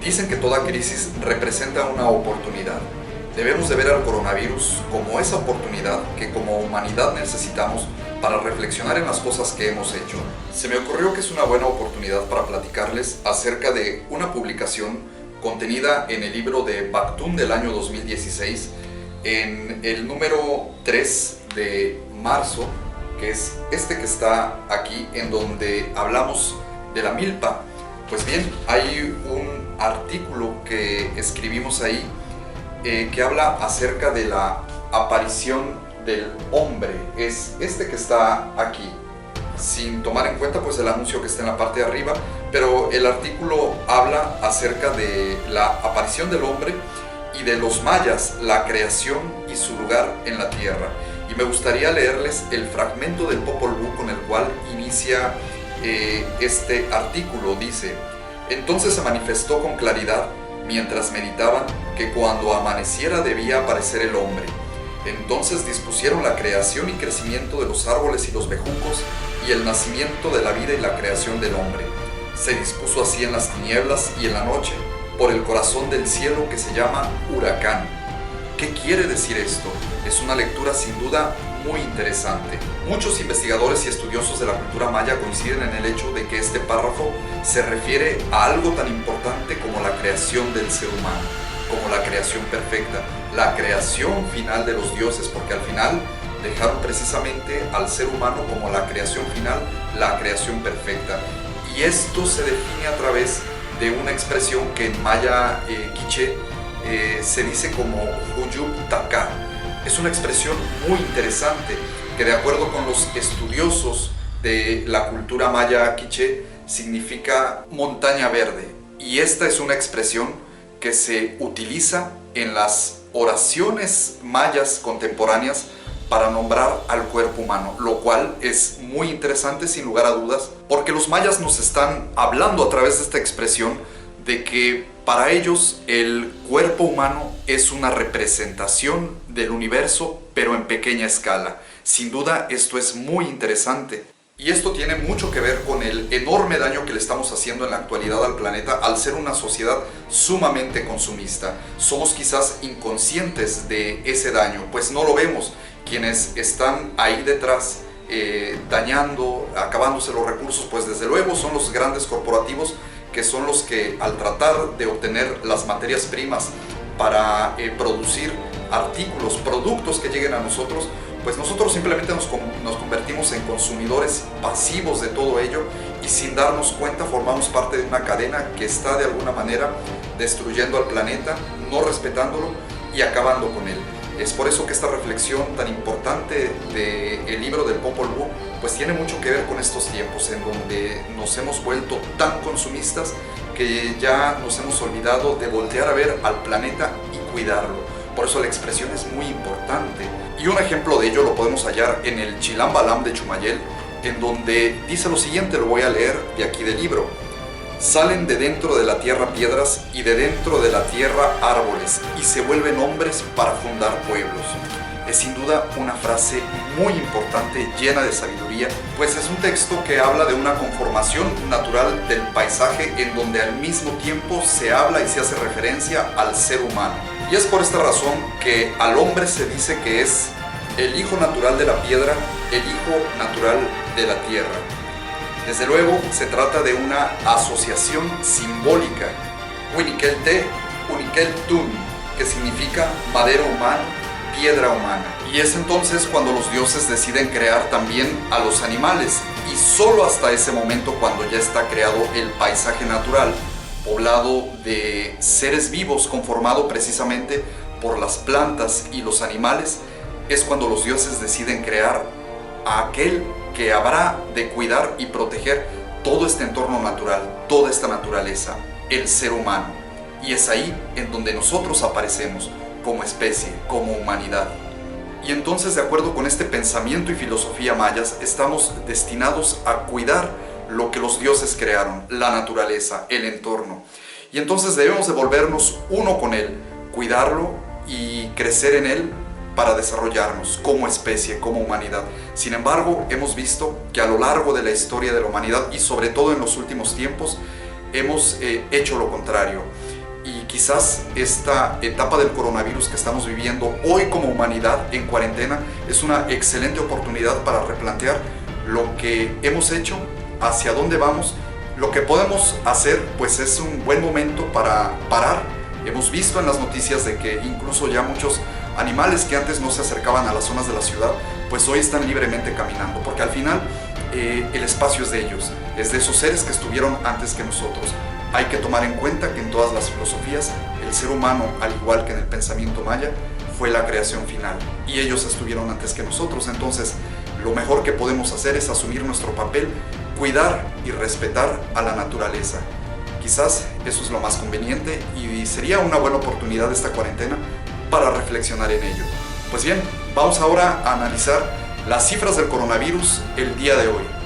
Dicen que toda crisis representa una oportunidad. Debemos de ver al coronavirus como esa oportunidad que como humanidad necesitamos para reflexionar en las cosas que hemos hecho. Se me ocurrió que es una buena oportunidad para platicarles acerca de una publicación contenida en el libro de Bactún del año 2016, en el número 3 de marzo, que es este que está aquí, en donde hablamos de la milpa. Pues bien, hay un artículo que escribimos ahí que habla acerca de la aparición del hombre. Es este que está aquí, sin tomar en cuenta pues el anuncio que está en la parte de arriba, pero el artículo habla acerca de la aparición del hombre y de los mayas, la creación y su lugar en la tierra. Y me gustaría leerles el fragmento del Popol Vuh con el cual inicia este artículo. Dice: entonces se manifestó con claridad mientras meditaban que cuando amaneciera debía aparecer el hombre. Entonces dispusieron la creación y crecimiento de los árboles y los bejucos y el nacimiento de la vida y la creación del hombre. Se dispuso así en las tinieblas y en la noche por el corazón del cielo que se llama huracán. ¿Qué quiere decir esto? Es una lectura sin duda muy interesante. Muchos investigadores y estudiosos de la cultura maya coinciden en el hecho de que este párrafo se refiere a algo tan importante como la creación del ser humano, como la creación perfecta, la creación final de los dioses, porque al final dejaron precisamente al ser humano como la creación final, la creación perfecta. Y esto se define a través de una expresión que en maya quiché se dice como Huyub Taka. Es una expresión muy interesante que, de acuerdo con los estudiosos de la cultura maya quiché, significa montaña verde. Y esta es una expresión que se utiliza en las oraciones mayas contemporáneas para nombrar al cuerpo humano, lo cual es muy interesante sin lugar a dudas, porque los mayas nos están hablando a través de esta expresión de que para ellos el cuerpo humano es una representación del universo, pero en pequeña escala. Sin duda esto es muy interesante. Y esto tiene mucho que ver con el enorme daño que le estamos haciendo en la actualidad al planeta al ser una sociedad sumamente consumista. Somos quizás inconscientes de ese daño, pues no lo vemos. Quienes están ahí detrás dañando, acabándose los recursos, pues desde luego son los grandes corporativos, que son los que, al tratar de obtener las materias primas para producir artículos, productos que lleguen a nosotros, pues nosotros simplemente nos convertimos en consumidores pasivos de todo ello, y sin darnos cuenta formamos parte de una cadena que está de alguna manera destruyendo al planeta, no respetándolo y acabando con él. Es por eso que esta reflexión tan importante del libro del Popol Vuh pues tiene mucho que ver con estos tiempos en donde nos hemos vuelto tan consumistas que ya nos hemos olvidado de voltear a ver al planeta y cuidarlo. Por eso la expresión es muy importante. Y un ejemplo de ello lo podemos hallar en el Chilam Balam de Chumayel, en donde dice lo siguiente, lo voy a leer de aquí del libro: salen de dentro de la tierra piedras y de dentro de la tierra árboles, y se vuelven hombres para fundar pueblos. Es sin duda una frase muy importante, llena de sabiduría, pues es un texto que habla de una conformación natural del paisaje en donde al mismo tiempo se habla y se hace referencia al ser humano. Y es por esta razón que al hombre se dice que es el hijo natural de la piedra, el hijo natural de la tierra. Desde luego se trata de una asociación simbólica, Winikel Te, Unikel Tun, que significa madera humana, piedra humana. Y es entonces cuando los dioses deciden crear también a los animales, y solo hasta ese momento, cuando ya está creado el paisaje natural, poblado de seres vivos, conformado precisamente por las plantas y los animales, es cuando los dioses deciden crear a aquel que habrá de cuidar y proteger todo este entorno natural, toda esta naturaleza, el ser humano. Y es ahí en donde nosotros aparecemos como especie, como humanidad. Y entonces, de acuerdo con este pensamiento y filosofía mayas, estamos destinados a cuidar lo que los dioses crearon, la naturaleza, el entorno. Y entonces debemos de volvernos uno con él, cuidarlo y crecer en él para desarrollarnos como especie, como humanidad. Sin embargo, hemos visto que a lo largo de la historia de la humanidad y sobre todo en los últimos tiempos hemos hecho lo contrario. Quizás esta etapa del coronavirus que estamos viviendo hoy como humanidad en cuarentena es una excelente oportunidad para replantear lo que hemos hecho, hacia dónde vamos. Lo que podemos hacer pues es un buen momento para parar. Hemos visto en las noticias de que incluso ya muchos animales que antes no se acercaban a las zonas de la ciudad pues hoy están libremente caminando, porque al final el espacio es de ellos, es de esos seres que estuvieron antes que nosotros. Hay que tomar en cuenta que en todas las filosofías el ser humano, al igual que en el pensamiento maya, fue la creación final y ellos estuvieron antes que nosotros. Entonces lo mejor que podemos hacer es asumir nuestro papel, cuidar y respetar a la naturaleza. Quizás eso es lo más conveniente y sería una buena oportunidad esta cuarentena para reflexionar en ello. Pues bien, vamos ahora a analizar las cifras del coronavirus el día de hoy.